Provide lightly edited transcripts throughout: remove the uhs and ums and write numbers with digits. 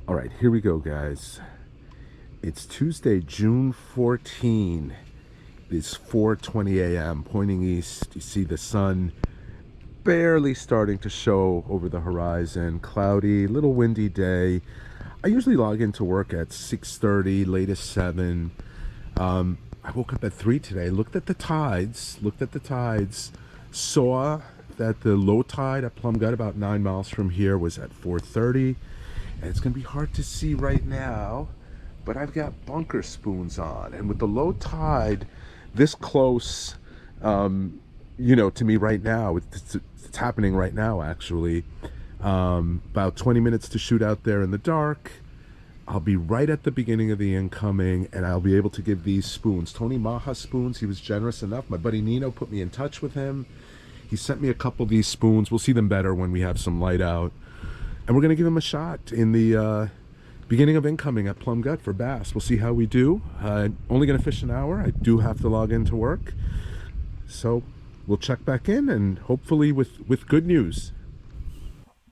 All right, here we go, guys. It's Tuesday, June 14. It's 4:20 a.m. pointing east. You see the sun barely starting to show over the horizon. Cloudy, little windy day. I usually log into work at 6:30, latest 7. I woke up at 3 today, looked at the tides, saw that the low tide at Plum Gut about 9 miles from here was at 4:30. And it's going to be hard to see right now, but I've got bunker spoons on. And with the low tide this close, to me right now, it's happening right now, actually. About 20 minutes to shoot out there in the dark. I'll be right at the beginning of the incoming, and I'll be able to give these spoons. Tony Maha spoons, he was generous enough. My buddy Nino put me in touch with him. He sent me a couple of these spoons. We'll see them better when we have some light out. And we're going to give him a shot in the beginning of incoming at Plum Gut for bass. We'll see how we do. Only going to fish an hour. I do have to log into work. So we'll check back in, and hopefully with good news.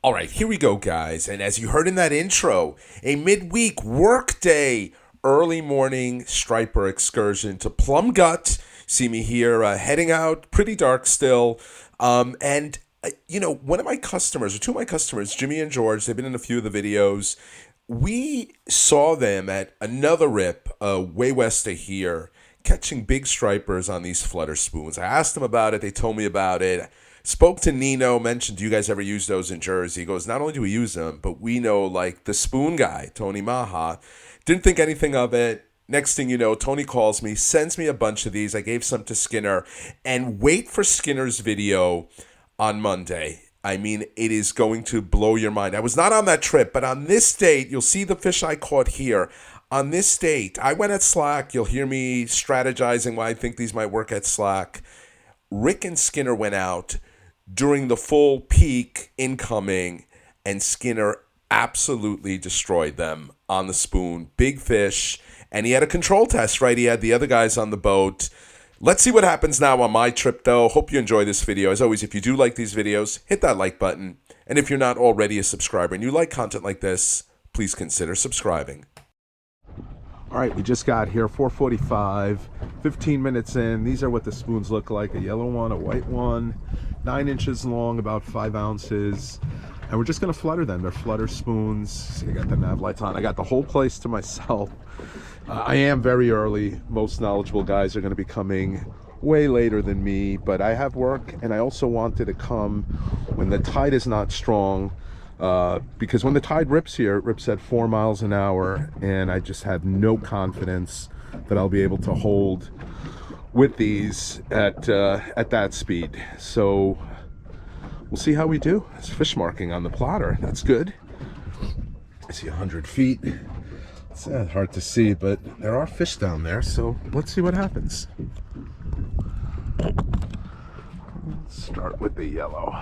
All right, here we go, guys. And as you heard in that intro, a midweek work day, early morning striper excursion to Plum Gut. See me here heading out, pretty dark still. One of my customers, or two of my customers, Jimmy and George, they've been in a few of the videos. We saw them at another rip way west of here, catching big stripers on these Flutter spoons. I asked them about it. They told me about it. Spoke to Nino, mentioned, do you guys ever use those in Jersey? He goes, not only do we use them, but we know, like, the spoon guy, Tony Maha. Didn't think anything of it. Next thing you know, Tony calls me, sends me a bunch of these. I gave some to Skinner. And wait for Skinner's video on Monday. I mean, it is going to blow your mind. I was not on that trip, but on this date, you'll see the fish I caught here. On this date, I went at slack. You'll hear me strategizing why I think these might work at slack. Rick and Skinner went out during the full peak incoming, and Skinner absolutely destroyed them on the spoon. Big fish, and he had a control test, right? He had the other guys on the boat. Let's see what happens now on my trip, though. Hope you enjoy this video. As always, if you do like these videos, hit that like button. And if you're not already a subscriber and you like content like this, please consider subscribing. All right, we just got here, 4:45, 15 minutes in. These are what the spoons look like, a yellow one, a white one, 9 inches long, about 5 ounces. And we're just gonna flutter them. They're Flutter spoons. See, I got the nav lights on. I got the whole place to myself. I am very early. Most knowledgeable guys are gonna be coming way later than me, but I have work, and I also wanted to come when the tide is not strong, because when the tide rips here, it rips at 4 miles an hour, and I just have no confidence that I'll be able to hold with these at that speed. So we'll see how we do. It's fish marking on the plotter. That's good. I see 100 feet. It's hard to see, but there are fish down there, so let's see what happens. Let's start with the yellow.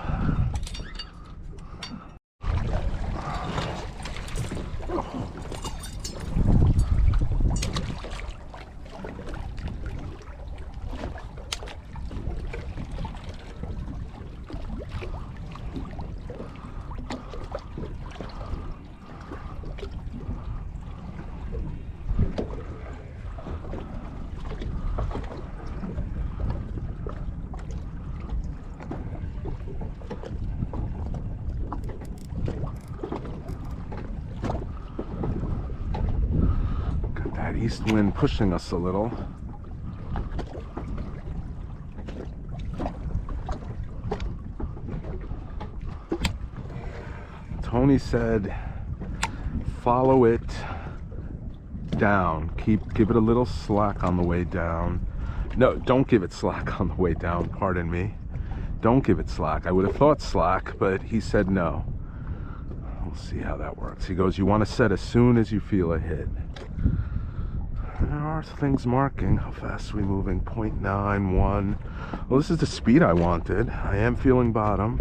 East wind pushing us a little. Tony said follow it down. Give it a little slack on the way down. No, don't give it slack on the way down, pardon me. Don't give it slack. I would have thought slack, but he said no. We'll see how that works. He goes, you want to set as soon as you feel a hit. There are things marking. How fast are we moving? 0.91. Well, this is the speed I wanted. I am feeling bottom.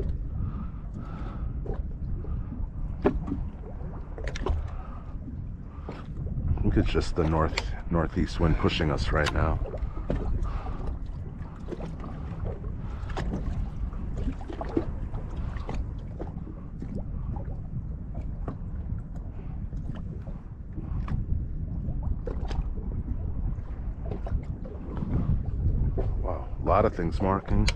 I think it's just the northeast wind pushing us right now. lot of things marking.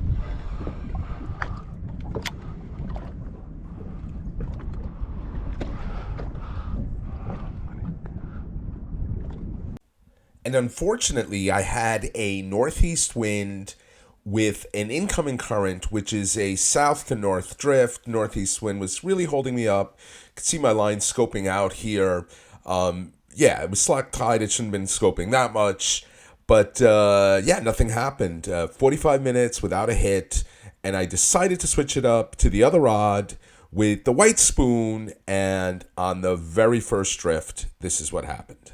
And unfortunately, I had a northeast wind with an incoming current, which is a south to north drift. Northeast wind was really holding me up. You could see my line scoping out here. Yeah, it was slack tide. It shouldn't have been scoping that much. But yeah, nothing happened. 45 minutes without a hit. And I decided to switch it up to the other rod with the white spoon. And on the very first drift, this is what happened.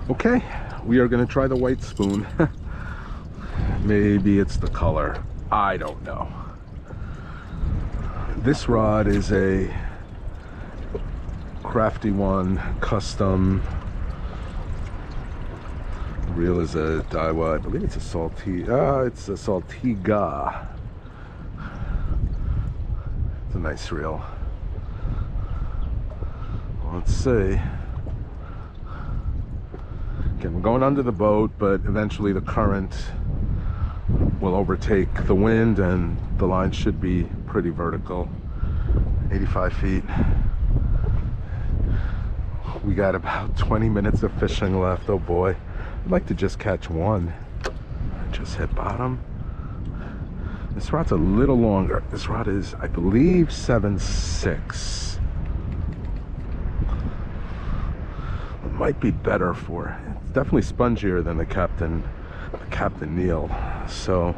Okay, we are going to try the white spoon. Maybe it's the color. I don't know. This rod is a Crafty One custom. The reel is a Daiwa. I believe it's a Saltiga. It's a Saltiga. It's a nice reel. Let's see. Again, we're going under the boat, but eventually the current will overtake the wind and the line should be pretty vertical. 85 feet. We got about 20 minutes of fishing left. Oh boy, I'd like to just catch one. Just hit bottom. This rod's a little longer. This rod is, I believe, 7.6. Might be better for, it's definitely spongier than the Captain Neil. So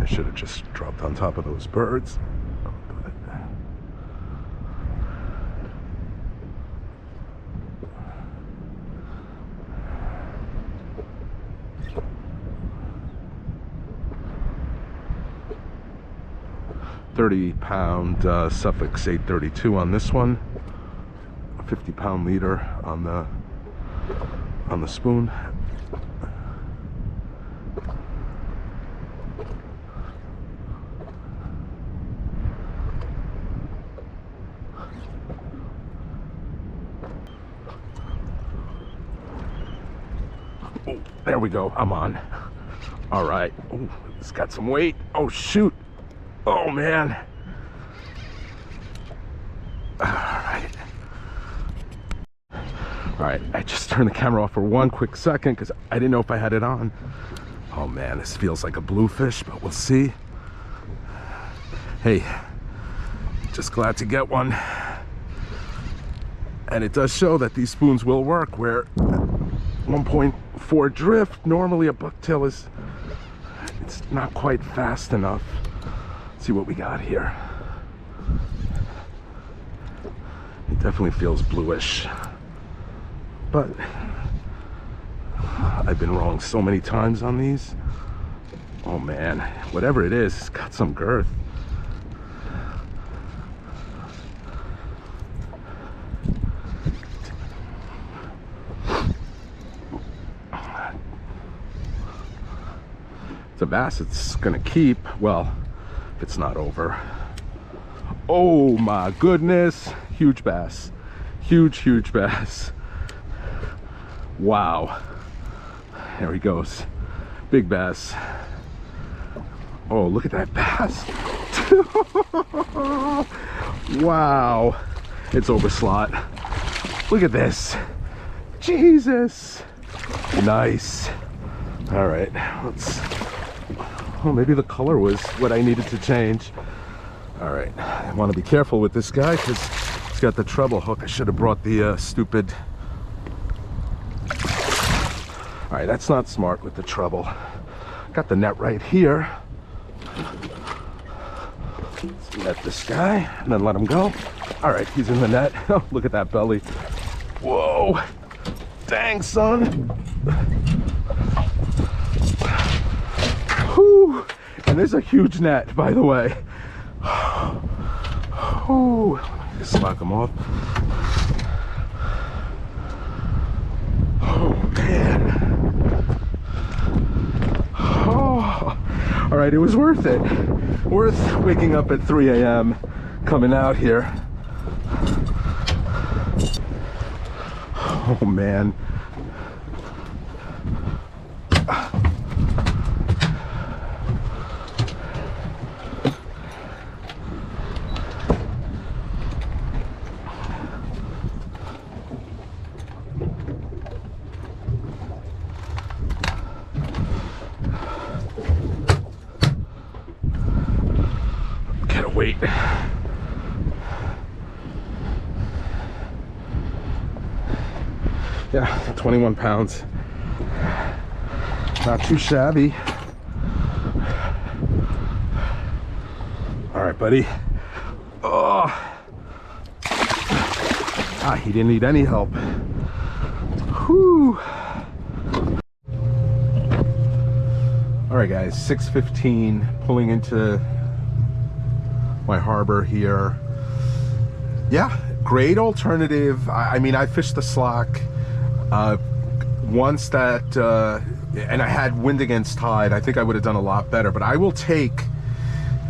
I should have just dropped on top of those birds. £30 Suffix 832 on this one, a 50-pound leader on the spoon. Oh, there we go. I'm on. All right. Oh, it's got some weight. Oh shoot. Oh man. Alright, I just turned the camera off for one quick second because I didn't know if I had it on. Oh man, this feels like a bluefish, but we'll see. Hey, just glad to get one. And it does show that these spoons will work, where 1.4 drift, normally a bucktail is, it's not quite fast enough. See what we got here. It definitely feels bluish, but I've been wrong so many times on these. Oh man, whatever it is, it's got some girth. It's a bass it's gonna keep, well, if it's not over. Oh my goodness, huge bass. Huge bass. Wow. There he goes. Big bass. Oh, look at that bass. Wow. It's over slot. Look at this. Jesus. Nice. All right, let's, oh, maybe the color was what I needed to change. All right, I want to be careful with this guy because he's got the treble hook. I should have brought the stupid. All right, that's not smart with the treble. Got the net right here. Let's net this guy and then let him go. All right, he's in the net. Oh, look at that belly. Whoa, dang son. Whew. And there's a huge net, by the way. Oh, just lock them off. Oh man. Oh. All right, right, it was worth it. Worth waking up at 3 a.m. coming out here. Oh man. Gotta wait. Yeah, 21 pounds. Not too shabby. All right, buddy. Oh. Ah, he didn't need any help. Whew. All right, guys, 6:15, pulling into my harbor here. Yeah, great alternative. I mean, I fished the slack once that, and I had wind against tide. I think I would have done a lot better, but I will take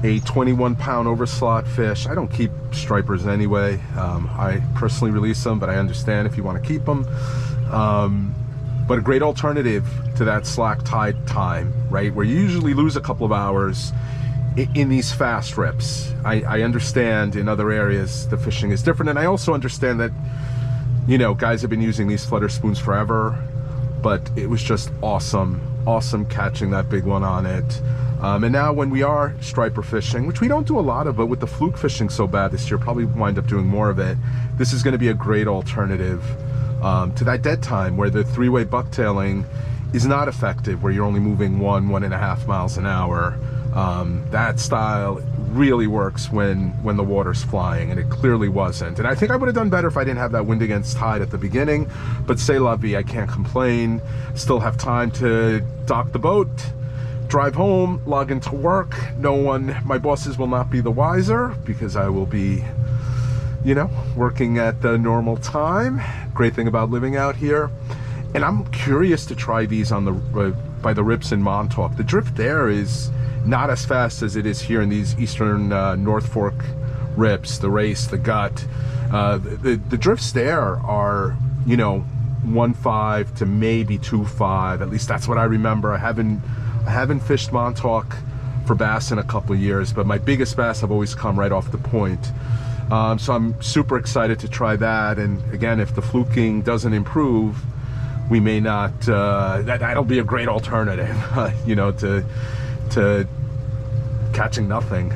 a 21-pound overslot fish. I don't keep stripers anyway. I personally release them, but I understand if you want to keep them. But a great alternative to that slack tide time, right? Where you usually lose a couple of hours in these fast rips. I understand in other areas the fishing is different, and I also understand that, you know, guys have been using these flutter spoons forever, but it was just awesome catching that big one on it. And now when we are striper fishing, which we don't do a lot of, but with the fluke fishing so bad this year, probably wind up doing more of it, this is going to be a great alternative to that dead time where the three-way bucktailing is not effective, where you're only moving 1.5 miles an hour. That style really works when the water's flying, and it clearly wasn't. And I think I would have done better if I didn't have that wind against tide at the beginning, but c'est la vie, I can't complain. Still have time to dock the boat, drive home, log into work. My bosses will not be the wiser because I will be, you know, working at the normal time. Great thing about living out here. And I'm curious to try these on the by the rips in Montauk. The drift there is not as fast as it is here in these eastern North Fork rips, the Race, the Gut. The drifts there are, you know, 1.5 to maybe 2.5. At least that's what I remember. I haven't fished Montauk for bass in a couple of years, but my biggest bass have always come right off the point. So I'm super excited to try that. And again, if the fluking doesn't improve, we may not, that'll be a great alternative, you know, to catching nothing.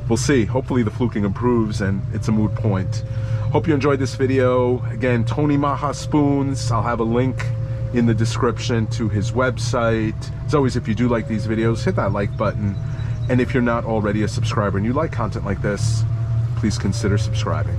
We'll see. Hopefully the fluking improves and it's a moot point. Hope you enjoyed this video. Again, Tony Maha Spoons. I'll have a link in the description to his website. As always, if you do like these videos, hit that like button. And if you're not already a subscriber and you like content like this, please consider subscribing.